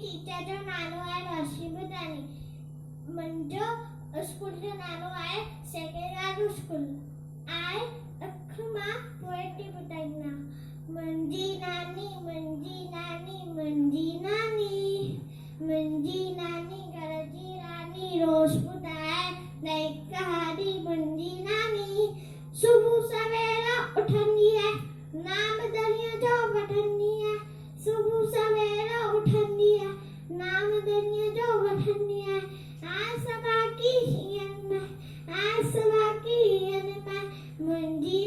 Teacher जो नालो आहे रोशनी बुधानी। मुंहिंजो स्कूल जो नालो आहे सेक्रेटरी स्कूल। आए अख मां पोएट्री ॿुधाईंदा। मुंहिंजी नानी मुंहिंजी नानी मुंहिंजी नानी मुंहिंजी नानी घर जी रानी रोज़ ॿुधाए नई कहानी। मुंहिंजी नानी सुबुह सवेरा उठंदी है नाम दरिया जो वठंदी है। सुबह सवेरा उठंदी है नाम दरिया जो वठंदी है। आसवा की हियन में आसवा की हियन में मुंहिंजी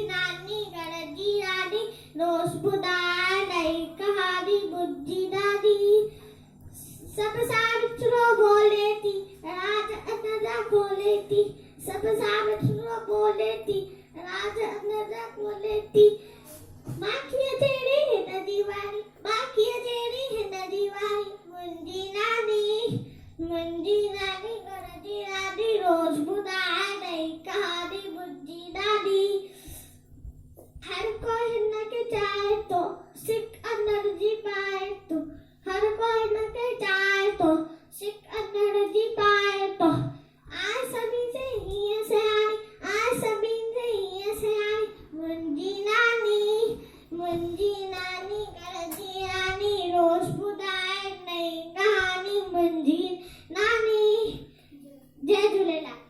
नानी घर जी रानी रोज़ ॿुधाए नई कहानी। मुंहिंजी नानी सब सावित्रो बोले थी राज अनजा खोले थी। सब सावित्रो बोले थी राज अनजा खोले थी।